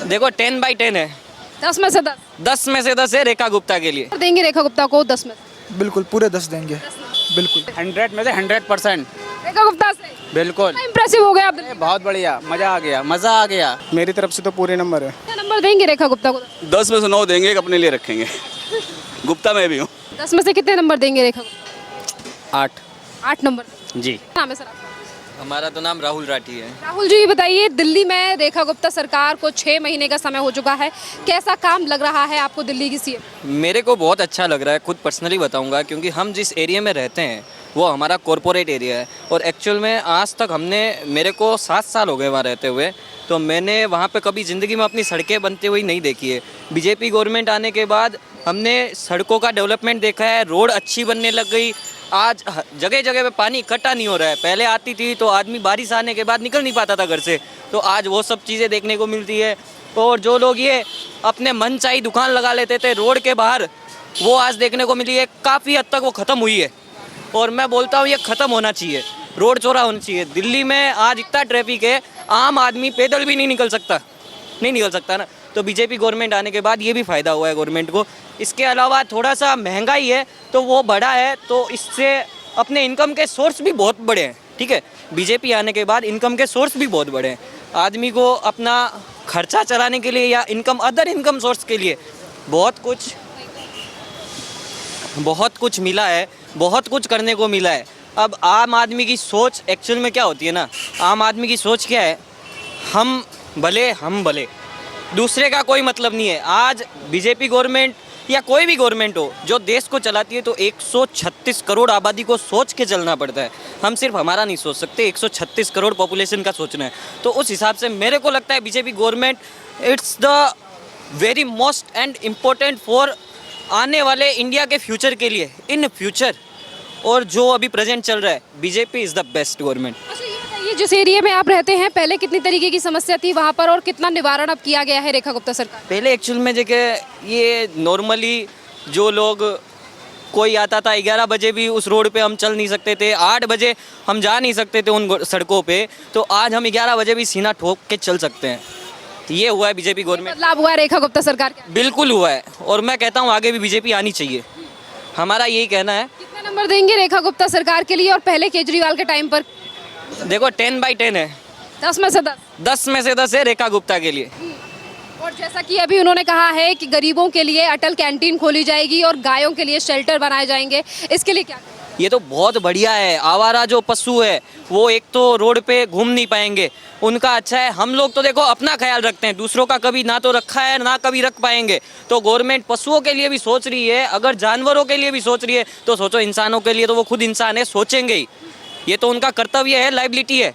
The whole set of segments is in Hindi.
देखो 10/10 है, 10 में से 10 10 में से 10 है रेखा गुप्ता के लिए। देंगे रेखा गुप्ता को 10 में से। बिल्कुल पूरे 10 देंगे, बिल्कुल 100 में से 100%। रेखा गुप्ता से बिल्कुल इंप्रेसिव हो गए आप दिल्ली में। बहुत बढ़िया, मज़ा आ गया, मज़ा आ गया। मेरी तरफ से तो पूरे नंबर है। कितना नंबर देंगे रेखा गुप्ता को? 10 में से 9 देंगे, एक अपने लिए रखेंगे। गुप्ता मैं भी हूँ। 10 में से कितने नंबर देंगे रेखा गुप्ता? 8 8 नंबर। जी। नाम है सर आपका? हमारा तो नाम राहुल राठी है। राहुल जी, ये बताइए, दिल्ली में रेखा गुप्ता सरकार को 6 महीने का समय हो चुका है, कैसा काम लग रहा है आपको दिल्ली की सीएम? मेरे को बहुत अच्छा लग रहा है, खुद पर्सनली बताऊंगा, क्योंकि हम जिस एरिया में रहते हैं वो हमारा कॉरपोरेट एरिया है। और एक्चुअल में आज तक मेरे को 7 साल हो गए वहाँ रहते हुए, तो मैंने वहाँ पे कभी ज़िंदगी में अपनी सड़कें बनती हुई नहीं देखी है। बीजेपी गवर्नमेंट आने के बाद हमने सड़कों का डेवलपमेंट देखा है, रोड अच्छी बनने लग गई। आज जगह जगह पे पानी इकट्ठा नहीं हो रहा है। पहले आती थी तो आदमी बारिश आने के बाद निकल नहीं पाता था घर से, तो आज वो सब चीज़ें देखने को मिलती है। और जो लोग ये अपने मनचाही दुकान लगा लेते थे रोड के बाहर, वो आज देखने को मिली है। काफ़ी हद तक वो ख़त्म हुई है, और मैं बोलता हूँ ये ख़त्म होना चाहिए, रोड चौड़ा होना चाहिए। दिल्ली में आज इतना ट्रैफिक है, आम आदमी पैदल भी नहीं निकल सकता ना। तो बीजेपी गवर्नमेंट आने के बाद ये भी फ़ायदा हुआ है गवर्नमेंट को। इसके अलावा थोड़ा सा महंगाई है तो वो बढ़ा है, तो इससे अपने इनकम के सोर्स भी बहुत बड़े हैं। ठीक है, बीजेपी आने के बाद इनकम के सोर्स भी बहुत बड़े हैं। आदमी को अपना खर्चा चलाने के लिए या अदर इनकम सोर्स के लिए बहुत कुछ मिला है, बहुत कुछ करने को मिला है। अब आम आदमी की सोच एक्चुअल में क्या होती है ना, आम आदमी की सोच क्या है, हम भले, दूसरे का कोई मतलब नहीं है। आज बीजेपी गवर्नमेंट या कोई भी गवर्नमेंट हो जो देश को चलाती है, तो 136 करोड़ आबादी को सोच के चलना पड़ता है। हम सिर्फ हमारा नहीं सोच सकते, 136 करोड़ पॉपुलेशन का सोचना है। तो उस हिसाब से मेरे को लगता है BJP government it's the very most and important for आने वाले इंडिया के फ्यूचर के लिए, इन फ्यूचर। और जो अभी प्रेजेंट चल रहा है, BJP is the best government. अच्छा, ये बताइए, जिस एरिया में आप रहते हैं, पहले कितनी तरीके की समस्या थी वहाँ पर और कितना निवारण अब किया गया है रेखा गुप्ता सरकार? पहले एक्चुअल में जगह ये नॉर्मली जो लोग कोई आता था 11 बजे भी उस रोड पे हम चल नहीं सकते थे, 8 बजे हम जा नहीं सकते थे उन सड़कों पे, तो आज हम 11 बजे भी सीना ठोक के चल सकते हैं। ये हुआ है बीजेपी गवर्नमेंट, बदलाव हुआ है रेखा गुप्ता सरकार का? बिल्कुल हुआ है। और मैं कहता हूँ आगे भी बीजेपी आनी चाहिए, हमारा यही कहना है। कितना नंबर देंगे रेखा गुप्ता सरकार के लिए और पहले केजरीवाल के टाइम पर? देखो 10/10 है, 10 में से 10। 10 में से 10 है रेखा गुप्ता के लिए। और जैसा कि अभी उन्होंने कहा है कि गरीबों के लिए अटल कैंटीन खोली जाएगी और गायों के लिए शेल्टर बनाए जाएंगे, इसके लिए क्या? ये तो बहुत बढ़िया है। आवारा जो पशु है वो एक तो रोड पे घूम नहीं पाएंगे, उनका अच्छा है। हम लोग तो देखो अपना ख्याल रखते हैं, दूसरों का कभी ना तो रखा है ना कभी रख पाएंगे। तो गवर्नमेंट पशुओं के लिए भी सोच रही है, अगर जानवरों के लिए भी सोच रही है तो सोचो इंसानों के लिए, तो वो खुद इंसान है, सोचेंगे ही। ये तो उनका कर्तव्य है, लाइबिलिटी है।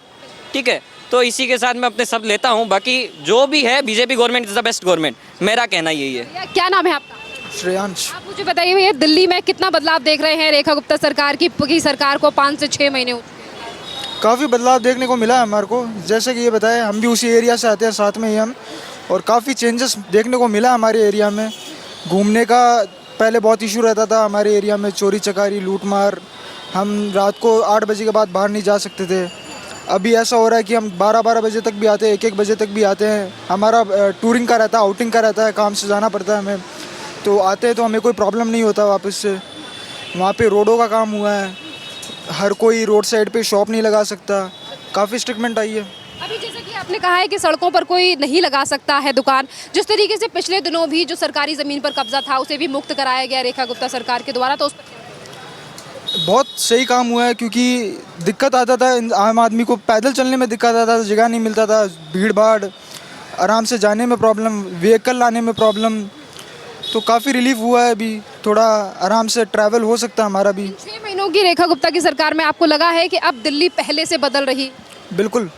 ठीक है, तो इसी के साथ मैं अपने सब लेता हूँ। बाकी जो भी है, BJP government is the best government, मेरा कहना यही है। क्या नाम है आपका? श्रेयांश। आप मुझे बताइए भैया, दिल्ली में कितना बदलाव देख रहे हैं रेखा गुप्ता सरकार की सरकार को 5 से 6 महीने हो चुके हैं? काफ़ी बदलाव देखने को मिला है हमारे को। जैसे कि ये बताया, हम भी उसी एरिया से आते हैं, साथ में ही हम, और काफ़ी चेंजेस देखने को मिला हमारे एरिया में। घूमने का पहले बहुत इशू रहता था हमारे एरिया में, चोरी चकारी लूटमार, हम रात को 8 बजे के बाद बाहर नहीं जा सकते थे। अभी ऐसा हो रहा है कि हम 12-12 बजे तक भी आते हैं, 1-1 बजे तक भी आते हैं। हमारा टूरिंग का रहता है, आउटिंग का रहता है, काम से जाना पड़ता है हमें, तो आते हैं तो हमें कोई प्रॉब्लम नहीं होता वापस से। वहाँ पे रोडों का काम हुआ है, हर कोई रोड साइड पे शॉप नहीं लगा सकता, काफ़ी स्ट्रिक्टमेंट आई है। अभी जैसे कि आपने कहा है कि सड़कों पर कोई नहीं लगा सकता है दुकान, जिस तरीके से पिछले दिनों भी जो सरकारी ज़मीन पर कब्जा था उसे भी मुक्त कराया गया रेखा गुप्ता सरकार के द्वारा, तो उस पर बहुत सही काम हुआ है, क्योंकि दिक्कत आता था आम आदमी को, पैदल चलने में दिक्कत आता था, जगह नहीं मिलता था, भीड़ भाड़, आराम से जाने में प्रॉब्लम, व्हीकल लाने में प्रॉब्लम, तो काफ़ी रिलीफ हुआ है। अभी थोड़ा आराम से ट्रैवल हो सकता है हमारा भी। 6 महीनों की रेखा गुप्ता की सरकार में आपको लगा है कि अब दिल्ली पहले से बदल रही? बिल्कुल,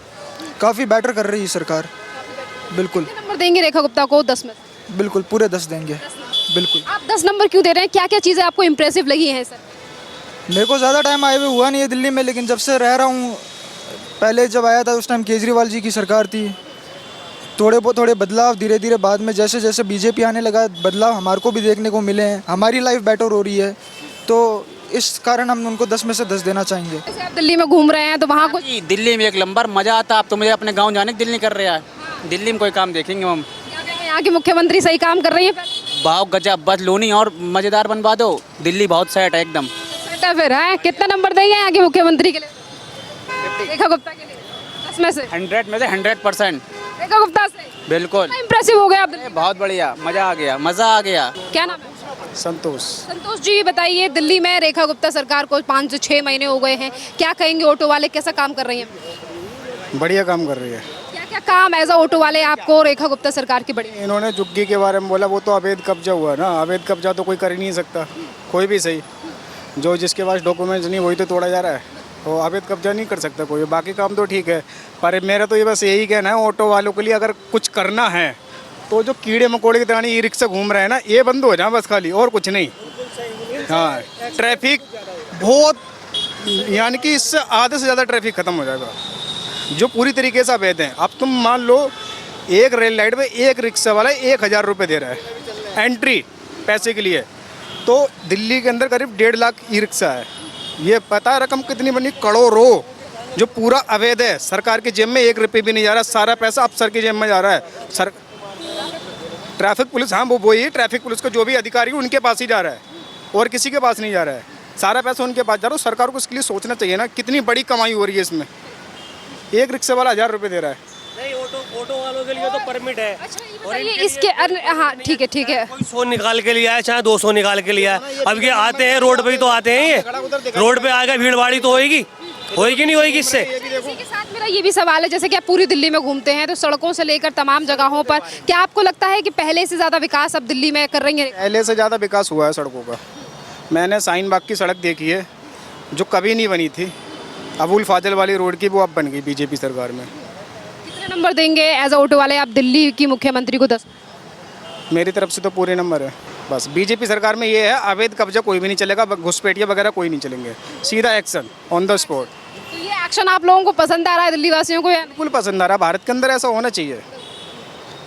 काफ़ी बेटर कर रही है सरकार, बिल्कुल। कितने नंबर देंगे रेखा गुप्ता को 10 में? बिल्कुल पूरे 10 देंगे, बिल्कुल। आप 10 नंबर क्यों दे रहे हैं? क्या क्या चीज़ें आपको इम्प्रेसिव लगी हैं सर? मेरे को ज़्यादा टाइम आए हुए हुआ नहीं है दिल्ली में, लेकिन जब से रह रहा हूँ, पहले जब आया था उस टाइम केजरीवाल जी की सरकार थी, थोड़े बदलाव धीरे धीरे बाद में जैसे जैसे बीजेपी आने लगा, बदलाव हमारे को भी देखने को मिले हैं, हमारी लाइफ बेटर हो रही है, तो इस कारण हम उनको 10 में से 10 देना चाहेंगे। जैसे आप दिल्ली में घूम रहे हैं तो वहाँ कुछ दिल्ली में एक नंबर मज़ा आता। अब तो मुझे अपने गाँव जाने की दिल नहीं कर रहा है, दिल्ली में कोई काम देखेंगे हम। क्या यहाँ के मुख्यमंत्री सही काम कर रही है? भाव गजब, बस लोनी और मज़ेदार बनवा दो, दिल्ली बहुत सेट है एकदम। बेटा फिर है, कितना नंबर देंगे यहाँ के मुख्यमंत्री के लिए, रेखा गुप्ता के लिए? 10 में से 100 में से 100%। रेखा गुप्ता से बिल्कुल इम्प्रेसिव हो गए आप। बहुत बढ़िया, मज़ा आ गया, मज़ा आ गया। क्या नाम है? संतोष। संतोष जी, बताइए, दिल्ली में रेखा गुप्ता सरकार को 5 से 6 महीने हो गए हैं, क्या कहेंगे ऑटो वाले कैसा काम कर रही हैं? बढ़िया काम कर रही है। क्या क्या काम एज अ ऑटो वाले आपको रेखा गुप्ता सरकार की बड़ी? इन्होंने जुग्गी के बारे में बोला, वो तो अवैध कब्जा हुआ ना, अवैध कब्जा तो कोई कर ही नहीं सकता, कोई भी सही। जो जिसके पास डॉक्यूमेंट्स नहीं वही तो तोड़ा जा रहा है, वो अवैध कब्जा नहीं कर सकता कोई। बाकी काम तो ठीक है, पर मेरा तो ये बस यही कहना है ऑटो वालों के लिए, अगर कुछ करना है तो जो कीड़े मकोड़े की तरह ई रिक्शा घूम रहे हैं ना, ये बंद हो जाए बस, खाली और कुछ नहीं। हाँ, ट्रैफिक बहुत, यानी कि इससे आधे से ज़्यादा ट्रैफिक ख़त्म हो जाएगा जो पूरी तरीके से अवैध हैं। अब तुम मान लो एक रेल लाइट में एक रिक्शा वाला 1000 रुपये दे रहा है एंट्री पैसे के लिए, तो दिल्ली के अंदर करीब 1.5 लाख ई रिक्शा है। ये पता है रकम कितनी बनी? करोड़ों, जो पूरा अवैध है। सरकार की जेब में 1 रुपये भी नहीं जा रहा, सारा पैसा अफसर की जेब में जा रहा है। सर ट्रैफिक पुलिस, हाँ वो ही ट्रैफिक पुलिस का जो भी अधिकारी है उनके पास ही जा रहा है, और किसी के पास नहीं जा रहा है। सारा पैसा उनके पास जा रहा है। सरकार को इसके लिए सोचना चाहिए ना, कितनी बड़ी कमाई हो रही है इसमें। एक रिक्शा वाला 1000 रुपये दे रहा है। नहीं, ऑटो वालों के लिए तो परमिट है। बताइए इसके हाँ ठीक है। कोई 100 निकाल के लिए आए, चाहे 200 निकाल के लिए आए, अब ये आते हैं रोड पे ही तो आते हैं। ये रोड पे आ गए, भीड़ भाड़ी तो होएगी नहीं होएगी इससे। इसी के साथ मेरा ये भी सवाल है, जैसे कि आप पूरी दिल्ली में घूमते हैं तो सड़कों से लेकर तमाम जगहों पर, क्या आपको लगता है कि पहले से ज़्यादा विकास अब दिल्ली में कर रही है? पहले से ज़्यादा विकास हुआ है सड़कों का। मैंने शाहीन बाग की सड़क देखी है जो कभी नहीं बनी थी, अबुल फाजल वाली रोड की, वो अब बन गई बीजेपी सरकार में। कितने नंबर देंगे एज अ ऑटो वाले आप दिल्ली की मुख्यमंत्री को? 10। मेरी तरफ से तो पूरे नंबर है। बस बीजेपी सरकार में ये है, अवैध कब्जा कोई भी नहीं चलेगा, घुसपैठिया वगैरह कोई नहीं चलेंगे, सीधा एक्शन ऑन द स्पॉट। तो ये एक्शन आप लोगों को पसंद आ रहा है, दिल्ली वासियों को? या बिल्कुल पसंद आ रहा है। भारत के अंदर ऐसा होना चाहिए।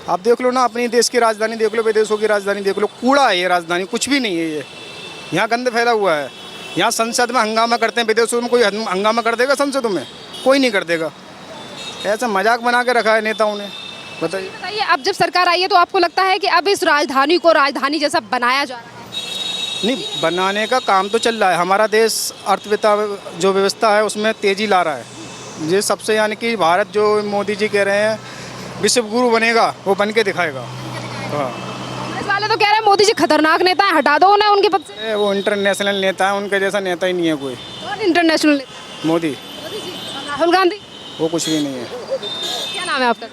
आप देख लो ना, अपनी देश की राजधानी देख लो, विदेशों की राजधानी देख लो, कूड़ा है ये राजधानी, कुछ भी नहीं है ये। यहाँ गंद फैला हुआ है। यहाँ संसद में हंगामा करते हैं, विदेशों में कोई हंगामा कर देगा? संसद में कोई नहीं कर देगा। ऐसा मजाक बना के रखा है नेताओं ने। बताइए, अब जब सरकार आई है तो आपको लगता है कि अब इस राजधानी को राजधानी जैसा बनाया जा रहा है? नहीं, बनाने का काम तो चल रहा है। हमारा देश अर्थव्यवस्था जो व्यवस्था है उसमें तेज़ी ला रहा है। ये सबसे, यानी कि भारत जो मोदी जी कह रहे हैं विश्व गुरु बनेगा, वो बन के दिखाएगा। हाँ, कांग्रेस वाले तो कह रहे हैं मोदी जी खतरनाक नेता है, हटा दो उन्हें उनके पद से। वो इंटरनेशनल नेता है, उनके जैसा नेता ही नहीं है कोई। कौन इंटरनेशनल नेता? मोदी। राहुल गांधी? वो कुछ भी नहीं है। क्या नाम है आपका?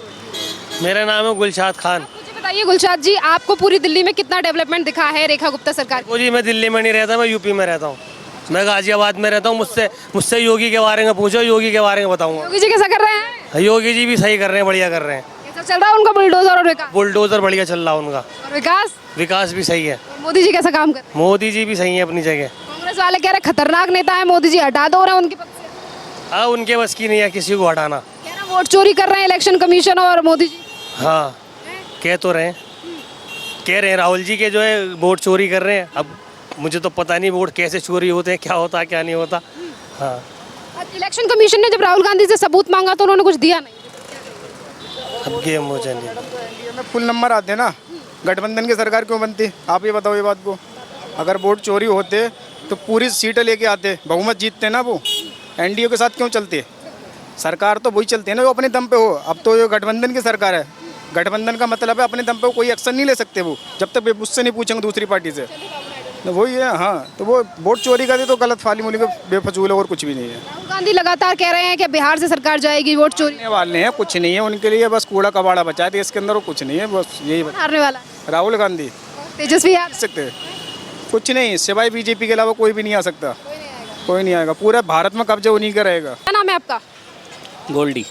मेरा नाम है गुलशाद खान। मुझे बताइए गुलशाद जी, आपको पूरी दिल्ली में कितना डेवलपमेंट दिखा है रेखा गुप्ता सरकार? वो जी मैं दिल्ली में नहीं रहता, मैं यूपी में रहता हूँ। मैं गाजियाबाद में रहता हूँ। मुझसे योगी के बारे में पूछो, योगी के बारे में बताऊँगा। योगी जी कैसा कर रहे हैं? योगी जी भी सही कर रहे हैं, बढ़िया कर रहे हैं। कैसा चल रहा है उनका बुलडोजर और विकास? बुलडोजर बढ़िया चल रहा है उनका। और विकास भी सही है। मोदी जी कैसा काम कर रहे हैं? मोदी जी भी सही है अपनी जगह। कांग्रेस वाले कह रहे खतरनाक नेता है मोदी जी, हटा दो रहे हैं उनके पद से। हाँ, उनके बस की नहीं है किसी को हटाना। कह रहे वोट चोरी कर रहे हैं इलेक्शन कमीशन और मोदी जी। हाँ, कह तो रहे हैं, कह रहे हैं राहुल जी के जो है वोट चोरी कर रहे हैं। अब मुझे तो पता नहीं वोट कैसे चोरी होते हैं, क्या होता है क्या नहीं होता। हाँ, इलेक्शन कमीशन ने जब राहुल गांधी से सबूत मांगा तो उन्होंने कुछ दिया नहीं। अब गेम हो जाए। एनडीए में फुल नंबर आते ना, गठबंधन की सरकार क्यों बनती? आप ये बताओ ये बात को। अगर वोट चोरी होते तो पूरी सीटें लेके आते, बहुमत जीतते ना। वो एनडीए के साथ क्यों चलते? सरकार तो वही चलती है ना जो अपने दम पे हो। अब तो ये गठबंधन की सरकार है। गठबंधन का मतलब है अपने दम पे कोई एक्शन नहीं ले सकते वो, जब तक उससे नहीं पूछेंगे दूसरी पार्टी से। तो वही है। हाँ, तो वो वोट चोरी करते तो गलत फाली मूली का बेफजूल है, और कुछ भी नहीं है। राहुल गांधी लगातार कह रहे हैं कि बिहार से सरकार जाएगी, वोट चोरी हारने वाले हैं, कुछ नहीं है उनके लिए, बस कूड़ा कबाड़ा बचा है देश के अंदर, और कुछ नहीं है, बस यही हारने वाला। राहुल गांधी तेजस्वी यादव सकते कुछ नहीं, सिवाय बीजेपी के अलावा कोई भी नहीं आ सकता। कोई नहीं आएगा। पूरा भारत में कब्जा उन्हीं का रहेगा। क्या नाम है आपका? गोल्डी।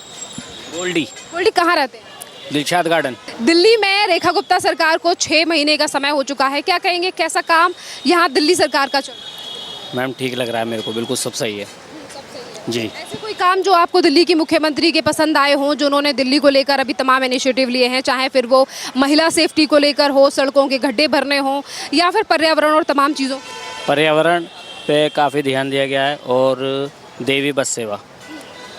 गोल्डी कहाँ रहते हैं? दिलशाद गार्डन। दिल्ली में रेखा गुप्ता सरकार को 6 महीने का समय हो चुका है, क्या कहेंगे कैसा काम यहाँ दिल्ली सरकार का चल रहा है? मैम ठीक लग रहा है मेरे को, बिल्कुल सब सही है जी। ऐसे कोई काम जो आपको दिल्ली की मुख्यमंत्री के पसंद आए हों, जो उन्होंने दिल्ली को लेकर अभी तमाम इनिशिएटिव लिए हैं, चाहे फिर वो महिला सेफ्टी को लेकर हो, सड़कों के गड्ढे भरने हों, या फिर पर्यावरण और तमाम चीज़ों? पर्यावरण पे काफ़ी ध्यान दिया गया है, और देवी बस सेवा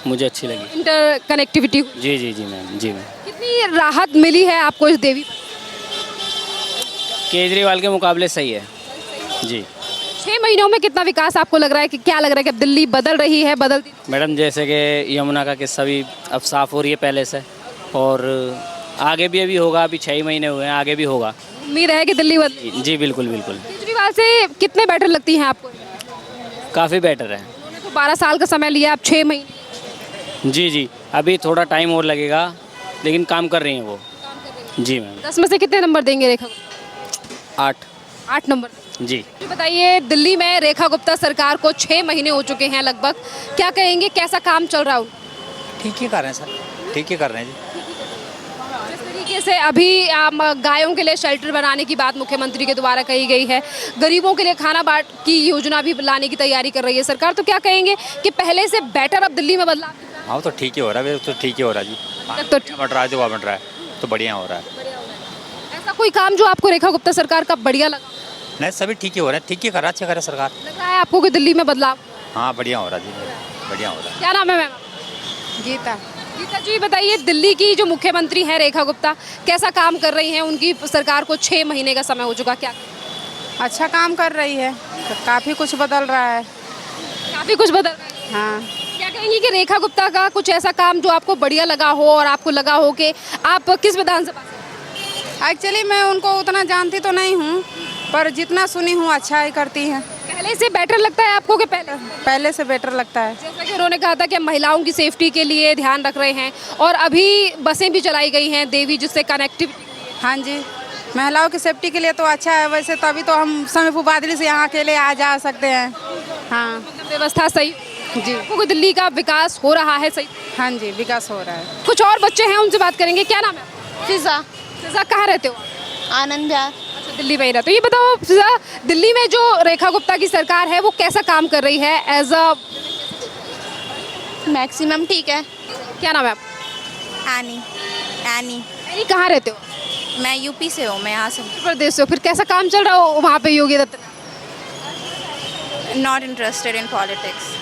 मुझे अच्छी लगी। इंटर कनेक्टिविटी जी जी जी मैम, जी मैम। कितनी राहत मिली है आपको इस देवी? केजरीवाल के मुकाबले सही है जी। 6 महीनों में कितना विकास आपको लग रहा है, कि क्या लग रहा है कि अब दिल्ली बदल रही है, बदलती? मैडम जैसे कि यमुना का किस्सा भी अब साफ़ हो रही है पहले से, और आगे भी अभी होगा। अभी 6 महीने हुए हैं, आगे भी होगा। उम्मीद है कि दिल्ली बदल। जी बिल्कुल बिल्कुल, केजरीवाल से कितने बेटर लगती हैं आपको? काफ़ी बेटर है। उन्होंने तो 12 साल का समय लिया, अब 6 महीने। जी जी, अभी थोड़ा टाइम और लगेगा, लेकिन काम कर रही हैं वो। जी मैम। 10 में से कितने नंबर देंगे रेखा को? 8। 8 नंबर। जी। ये बताइए, दिल्ली में रेखा गुप्ता सरकार को 6 महीने हो चुके हैं लगभग, क्या कहेंगे, कैसा काम चल रहा है? ठीक ही कर रहे हैं सर, ठीक ही कर रहे हैं जी। जिस तरीके से अभी गायों के लिए शेल्टर बनाने की बात मुख्यमंत्री के द्वारा कही गई है, गरीबों के लिए खाना बांट की योजना भी लाने की तैयारी कर रही है सरकार, तो क्या कहेंगे कि पहले से बेटर अब दिल्ली में बदलाव? हाँ तो ठीक ही हो रहा है, तो ठीक ही हो रहा है जी। तक तो ठीक। बट रहा है जो वहाँ बन रहा है तो बढ़िया हो रहा है। ऐसा कोई काम जो आपको रेखा गुप्ता सरकार का बढ़िया लगा? नहीं सभी ठीक ही हो रहा है, ठीक ही कर रहा है, अच्छा कर रहा है सरकार। लग रहा है आपको कि दिल्ली में बदलाव? हाँ बढ़िया हो रहा है जी, बढ़िया हो रहा है। क्या नाम है मैम? गीता। गीता जी, बताइए, दिल्ली की जो मुख्यमंत्री है रेखा गुप्ता, कैसा काम कर रही हैं? उनकी सरकार को 6 महीने का समय हो चुका, क्या अच्छा काम कर रही है, काफ़ी कुछ बदल रहा है। काफी कुछ बदल रहा है? हाँ। क्या कहेंगी कि रेखा गुप्ता का कुछ ऐसा काम जो आपको बढ़िया लगा हो और आपको लगा हो कि आप किस विधानसभा से? एक्चुअली मैं उनको उतना जानती तो नहीं हूँ, पर जितना सुनी हूँ अच्छा ही करती हैं। पहले से बेटर लगता है आपको कि पहले? पहले से बेटर लगता है। जैसा कि उन्होंने कहा था कि हम महिलाओं की सेफ्टी के लिए ध्यान रख रहे हैं, और अभी बसें भी चलाई गई हैं देवी, जिससे कनेक्टिविटी। हाँ जी, महिलाओं की सेफ्टी के लिए तो अच्छा है। वैसे तो अभी तो हम समय पुबादली से यहाँ अकेले आ जा सकते हैं। हाँ व्यवस्था सही जी, आपको दिल्ली का विकास हो रहा है सही? हाँ जी, विकास हो रहा है। कुछ और बच्चे हैं, उनसे बात करेंगे। क्या नाम है? फिजा। फिजा, कहाँ रहते हो? आनंद विहार। अच्छा, दिल्ली में ही रहते हो। ये बताओ फिजा, दिल्ली में जो रेखा गुप्ता की सरकार है वो कैसा काम कर रही है एज अ? मैक्सिमम ठीक है। क्या नाम है आपका? एनी। एनी। यानी कहाँ रहते हो? मैं यूपी से हूँ, मैं यहाँ से उत्तर प्रदेश से हो। फिर कैसा काम चल रहा हो वहाँ पे Yogi Dutt? Not interested in politics.